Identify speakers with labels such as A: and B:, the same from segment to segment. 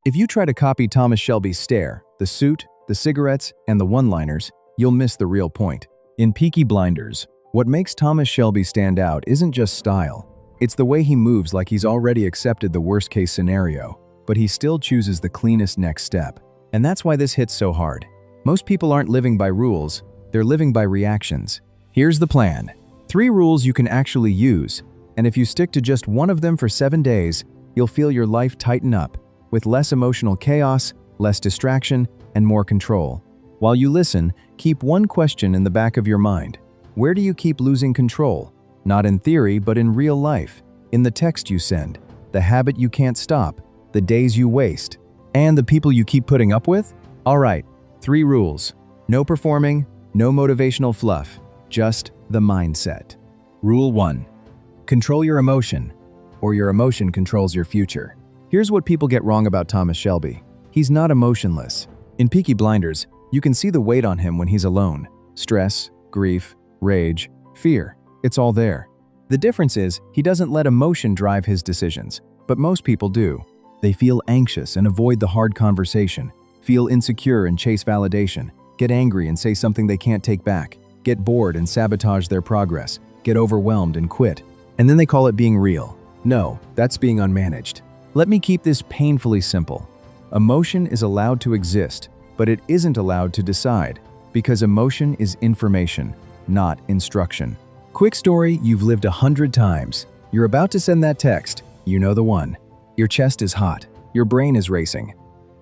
A: If you try to copy Thomas Shelby's stare, the suit, the cigarettes, and the one-liners, you'll miss the real point. In Peaky Blinders, what makes Thomas Shelby stand out isn't just style. It's the way he moves like he's already accepted the worst-case scenario, but he still chooses the cleanest next step. And that's why this hits so hard. Most people aren't living by rules, they're living by reactions. Here's the plan. 3 rules you can actually use, and if you stick to just one of them for 7 days, you'll feel your life tighten up, with less emotional chaos, less distraction, and more control. While you listen, keep one question in the back of your mind. Where do you keep losing control? Not in theory, but in real life. In the text you send, the habit you can't stop, the days you waste, and the people you keep putting up with? All right, 3 rules. No performing, no motivational fluff, just the mindset. Rule 1. Control your emotion, or your emotion controls your future. Here's what people get wrong about Thomas Shelby. He's not emotionless. In Peaky Blinders, you can see the weight on him when he's alone. Stress, grief, rage, fear. It's all there. The difference is, he doesn't let emotion drive his decisions, but most people do. They feel anxious and avoid the hard conversation, feel insecure and chase validation, get angry and say something they can't take back, get bored and sabotage their progress, get overwhelmed and quit. And then they call it being real. No, that's being unmanaged. Let me keep this painfully simple. Emotion is allowed to exist, but it isn't allowed to decide, because emotion is information, not instruction. Quick story you've lived 100 times. You're about to send that text, you know the one. Your chest is hot, your brain is racing,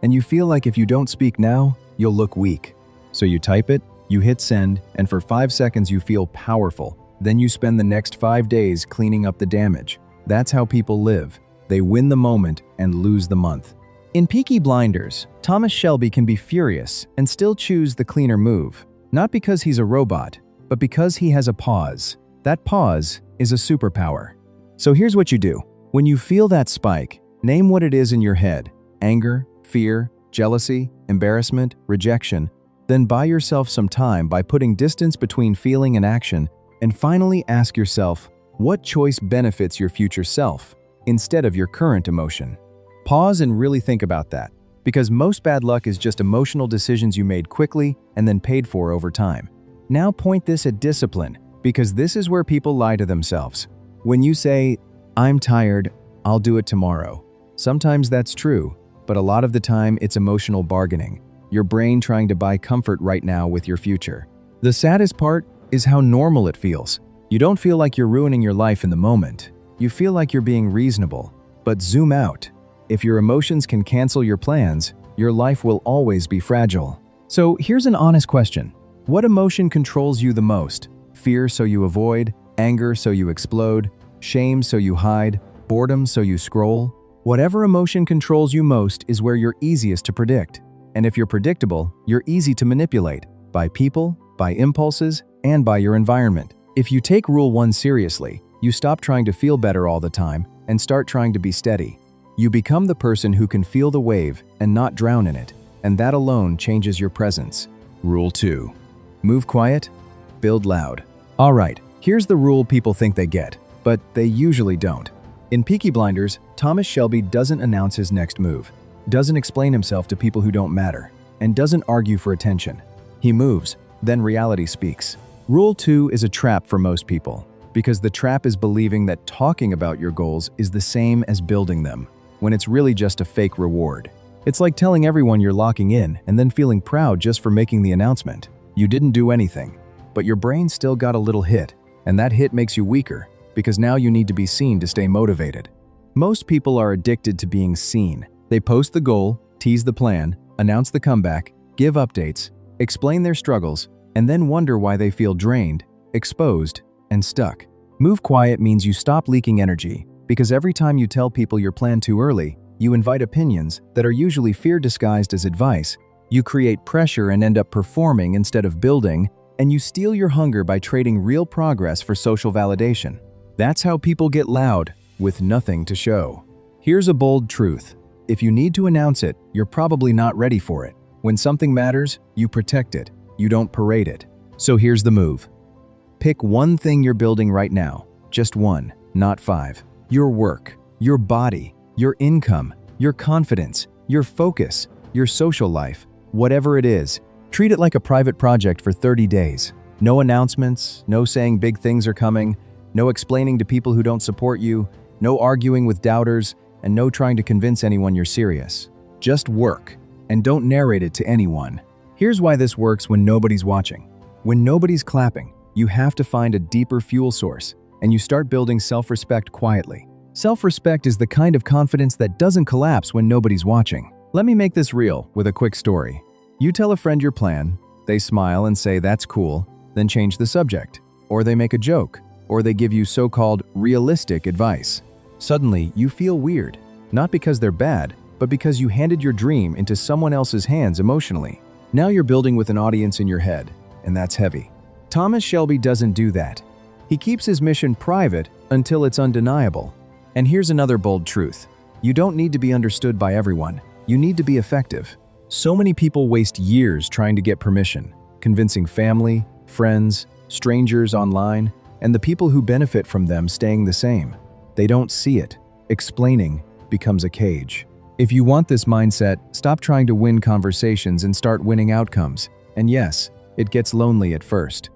A: and you feel like if you don't speak now, you'll look weak. So you type it, you hit send, and for 5 seconds you feel powerful. Then you spend the next 5 days cleaning up the damage. That's how people live. They win the moment and lose the month. In Peaky Blinders, Thomas Shelby can be furious and still choose the cleaner move. Not because he's a robot, but because he has a pause. That pause is a superpower. So here's what you do. When you feel that spike, name what it is in your head. Anger, fear, jealousy, embarrassment, rejection. Then buy yourself some time by putting distance between feeling and action, and finally ask yourself, what choice benefits your future self instead of your current emotion? Pause and really think about that, because most bad luck is just emotional decisions you made quickly and then paid for over time. Now point this at discipline, because this is where people lie to themselves. When you say, "I'm tired, I'll do it tomorrow," sometimes that's true, but a lot of the time it's emotional bargaining, your brain trying to buy comfort right now with your future. The saddest part is how normal it feels. You don't feel like you're ruining your life in the moment. You feel like you're being reasonable. But zoom out. If your emotions can cancel your plans, your life will always be fragile. So here's an honest question. What emotion controls you the most? Fear so you avoid, anger so you explode, shame so you hide, boredom so you scroll? Whatever emotion controls you most is where you're easiest to predict. And if you're predictable, you're easy to manipulate by people, by impulses, and by your environment. If you take Rule 1 seriously, you stop trying to feel better all the time and start trying to be steady. You become the person who can feel the wave and not drown in it, and that alone changes your presence. Rule 2. Move quiet, build loud. All right, here's the rule people think they get, but they usually don't. In Peaky Blinders, Thomas Shelby doesn't announce his next move, doesn't explain himself to people who don't matter, and doesn't argue for attention. He moves, then reality speaks. Rule 2 is a trap for most people, because the trap is believing that talking about your goals is the same as building them, when it's really just a fake reward. It's like telling everyone you're locking in and then feeling proud just for making the announcement. You didn't do anything, but your brain still got a little hit, and that hit makes you weaker, because now you need to be seen to stay motivated. Most people are addicted to being seen. They post the goal, tease the plan, announce the comeback, give updates, explain their struggles, and then wonder why they feel drained, exposed, and stuck. Move quiet means you stop leaking energy, because every time you tell people your plan too early, you invite opinions that are usually fear disguised as advice. You create pressure and end up performing instead of building, and you steal your hunger by trading real progress for social validation. That's how people get loud, with nothing to show. Here's a bold truth. If you need to announce it, you're probably not ready for it. When something matters, you protect it. You don't parade it. So here's the move. Pick one thing you're building right now. Just one, not 5. Your work, your body, your income, your confidence, your focus, your social life, whatever it is. Treat it like a private project for 30 days. No announcements, no saying big things are coming, no explaining to people who don't support you, no arguing with doubters, and no trying to convince anyone you're serious. Just work, and don't narrate it to anyone. Here's why this works when nobody's watching. When nobody's clapping, you have to find a deeper fuel source, and you start building self-respect quietly. Self-respect is the kind of confidence that doesn't collapse when nobody's watching. Let me make this real with a quick story. You tell a friend your plan, they smile and say that's cool, then change the subject. Or they make a joke, or they give you so-called realistic advice. Suddenly, you feel weird, not because they're bad, but because you handed your dream into someone else's hands emotionally. Now you're building with an audience in your head, and that's heavy. Thomas Shelby doesn't do that. He keeps his mission private until it's undeniable. And here's another bold truth. You don't need to be understood by everyone. You need to be effective. So many people waste years trying to get permission, convincing family, friends, strangers online, and the people who benefit from them staying the same. They don't see it. Explaining becomes a cage. If you want this mindset, stop trying to win conversations and start winning outcomes. And yes, it gets lonely at first.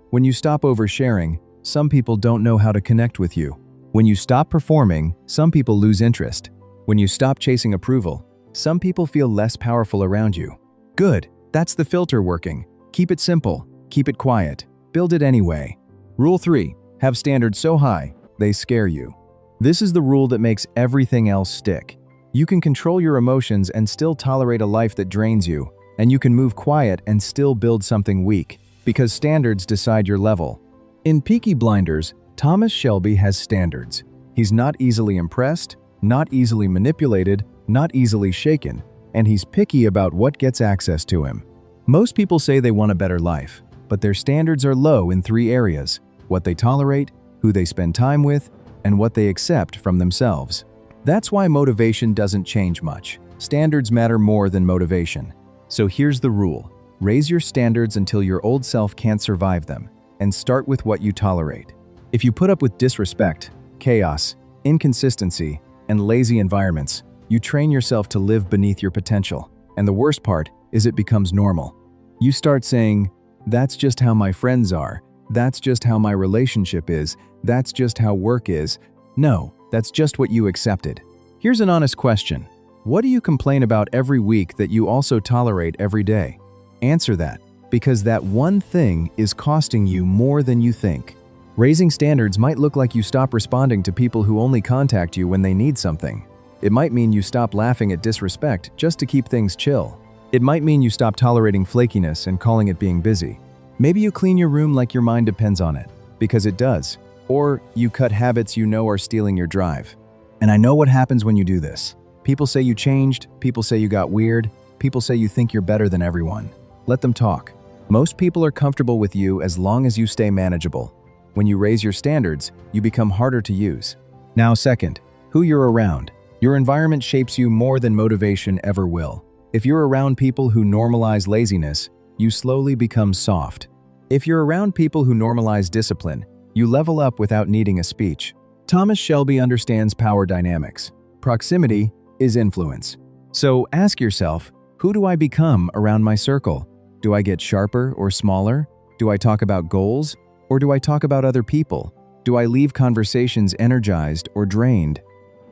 A: When you stop oversharing, some people don't know how to connect with you. When you stop performing, some people lose interest. When you stop chasing approval, some people feel less powerful around you. Good, that's the filter working. Keep it simple, keep it quiet, build it anyway. Rule 3, have standards so high, they scare you. This is the rule that makes everything else stick. You can control your emotions and still tolerate a life that drains you, and you can move quiet and still build something weak, because standards decide your level. In Peaky Blinders, Thomas Shelby has standards. He's not easily impressed, not easily manipulated, not easily shaken, and he's picky about what gets access to him. Most people say they want a better life, but their standards are low in 3 areas: what they tolerate, who they spend time with, and what they accept from themselves. That's why motivation doesn't change much. Standards matter more than motivation. So here's the rule. Raise your standards until your old self can't survive them, and start with what you tolerate. If you put up with disrespect, chaos, inconsistency, and lazy environments, you train yourself to live beneath your potential. And the worst part is it becomes normal. You start saying, that's just how my friends are, that's just how my relationship is, that's just how work is. No, that's just what you accepted. Here's an honest question. What do you complain about every week that you also tolerate every day? Answer that, because that one thing is costing you more than you think. Raising standards might look like you stop responding to people who only contact you when they need something. It might mean you stop laughing at disrespect just to keep things chill. It might mean you stop tolerating flakiness and calling it being busy. Maybe you clean your room like your mind depends on it, because it does. Or you cut habits you know are stealing your drive. And I know what happens when you do this. People say you changed, people say you got weird, people say you think you're better than everyone. Let them talk. Most people are comfortable with you as long as you stay manageable. When you raise your standards, you become harder to use. Now, second, who you're around. Your environment shapes you more than motivation ever will. If you're around people who normalize laziness, you slowly become soft. If you're around people who normalize discipline, you level up without needing a speech. Thomas Shelby understands power dynamics. Proximity is influence. So ask yourself, who do I become around my circle? Do I get sharper or smaller? Do I talk about goals? Or do I talk about other people? Do I leave conversations energized or drained?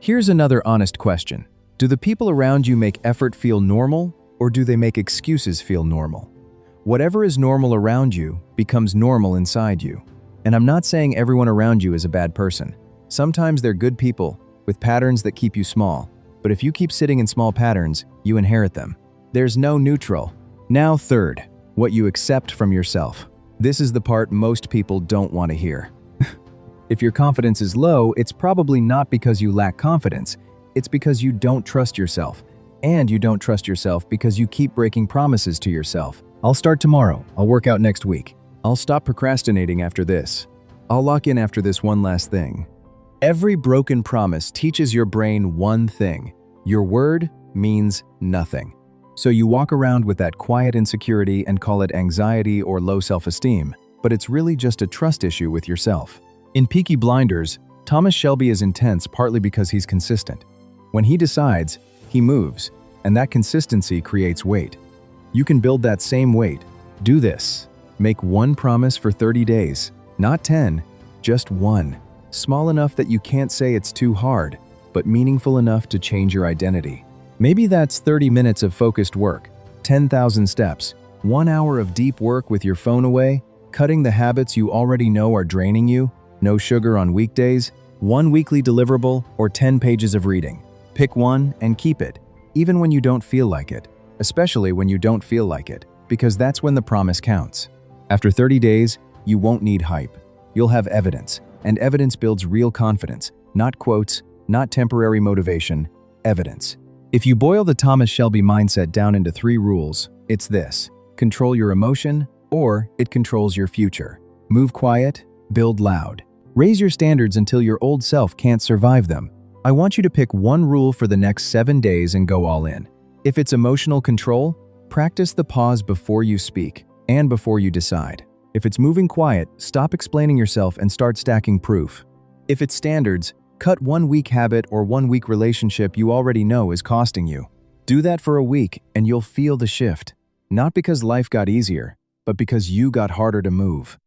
A: Here's another honest question. Do the people around you make effort feel normal, or do they make excuses feel normal? Whatever is normal around you becomes normal inside you. And I'm not saying everyone around you is a bad person. Sometimes they're good people with patterns that keep you small. But if you keep sitting in small patterns, you inherit them. There's no neutral. Now, third, what you accept from yourself. This is the part most people don't want to hear. If your confidence is low, it's probably not because you lack confidence. It's because you don't trust yourself. And you don't trust yourself because you keep breaking promises to yourself. I'll start tomorrow. I'll work out next week. I'll stop procrastinating after this. I'll lock in after this one last thing. Every broken promise teaches your brain one thing. Your word means nothing. So you walk around with that quiet insecurity and call it anxiety or low self-esteem, but it's really just a trust issue with yourself. In Peaky Blinders, Thomas Shelby is intense partly because he's consistent. When he decides, he moves. and that consistency creates weight. You can build that same weight. Do this. Make one promise for 30 days, not 10, just one. Small enough that you can't say it's too hard, but meaningful enough to change your identity. Maybe that's 30 minutes of focused work, 10,000 steps, 1 hour of deep work with your phone away, cutting the habits you already know are draining you, no sugar on weekdays, 1 weekly deliverable, or 10 pages of reading. Pick one and keep it, even when you don't feel like it, especially when you don't feel like it, because that's when the promise counts. After 30 days, you won't need hype. You'll have evidence, and evidence builds real confidence, not quotes, not temporary motivation, evidence. If you boil the Thomas Shelby mindset down into 3 rules, it's this: control your emotion, or it controls your future. Move quiet, build loud. Raise your standards until your old self can't survive them. I want you to pick one rule for the next 7 days and go all in. If it's emotional control, practice the pause before you speak and before you decide. If it's moving quiet, stop explaining yourself and start stacking proof. If it's standards, cut 1 week habit or 1 week relationship you already know is costing you. Do that for a week and you'll feel the shift. Not because life got easier, but because you got harder to move.